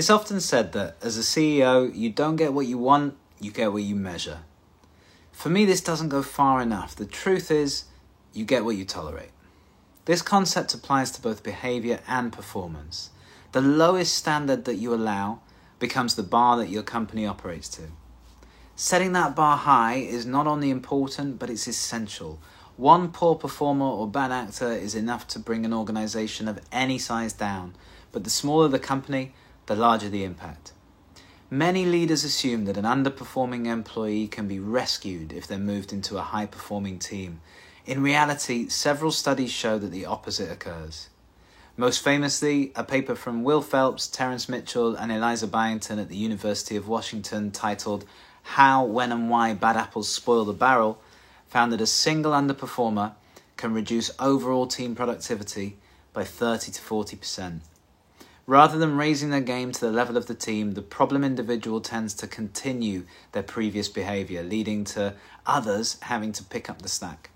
It's often said that as a CEO, you don't get what you want, you get what you measure. For me, this doesn't go far enough. The truth is, you get what you tolerate. This concept applies to both behavior and performance. The lowest standard that you allow becomes the bar that your company operates to. Setting that bar high is not only important, but it's essential. One poor performer or bad actor is enough to bring an organization of any size down, but the smaller the company, the larger the impact. Many leaders assume that an underperforming employee can be rescued if they're moved into a high-performing team. In reality, several studies show that the opposite occurs. Most famously, a paper from Will Phelps, Terence Mitchell, and Eliza Byington at the University of Washington titled "How, When and Why Bad Apples Spoil the Barrel" found that a single underperformer can reduce overall team productivity by 30 to 40%. Rather than raising their game to the level of the team, the problem individual tends to continue their previous behavior, leading to others having to pick up the slack.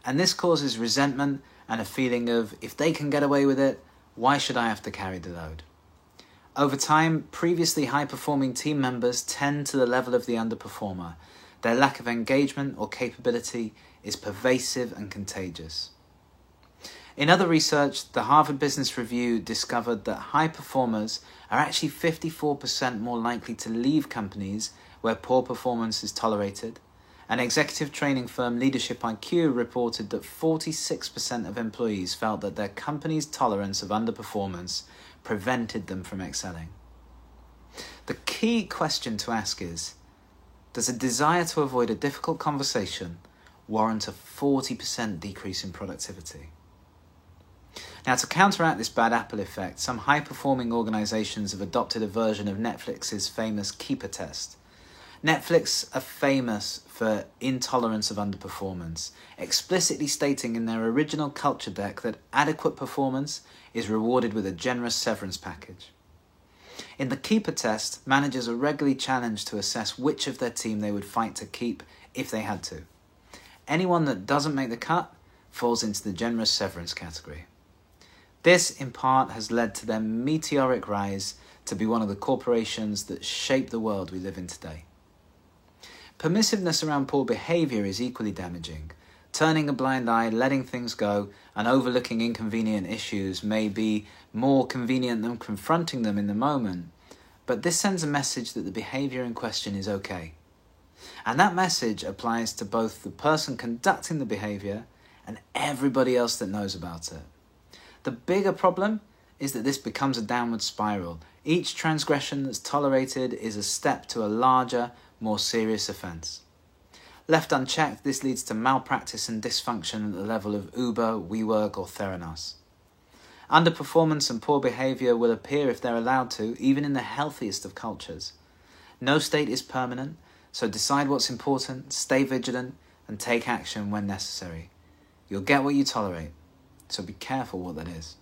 And this causes resentment and a feeling of, if they can get away with it, why should I have to carry the load? Over time, previously high-performing team members tend to the level of the underperformer. Their lack of engagement or capability is pervasive and contagious. In other research, the Harvard Business Review discovered that high performers are actually 54% more likely to leave companies where poor performance is tolerated. An executive training firm, Leadership IQ, reported that 46% of employees felt that their company's tolerance of underperformance prevented them from excelling. The key question to ask is, does a desire to avoid a difficult conversation warrant a 40% decrease in productivity? Now, to counteract this bad apple effect, some high-performing organizations have adopted a version of Netflix's famous Keeper test. Netflix are famous for intolerance of underperformance, explicitly stating in their original culture deck that adequate performance is rewarded with a generous severance package. In the Keeper test, managers are regularly challenged to assess which of their team they would fight to keep if they had to. Anyone that doesn't make the cut falls into the generous severance category. This, in part, has led to their meteoric rise to be one of the corporations that shape the world we live in today. Permissiveness around poor behavior is equally damaging. Turning a blind eye, letting things go, and overlooking inconvenient issues may be more convenient than confronting them in the moment, but this sends a message that the behavior in question is okay. And that message applies to both the person conducting the behavior and everybody else that knows about it. The bigger problem is that this becomes a downward spiral. Each transgression that's tolerated is a step to a larger, more serious offence. Left unchecked, this leads to malpractice and dysfunction at the level of Uber, WeWork or Theranos. Underperformance and poor behaviour will appear if they're allowed to, even in the healthiest of cultures. No state is permanent, so decide what's important, stay vigilant, and take action when necessary. You'll get what you tolerate. So be careful what that is.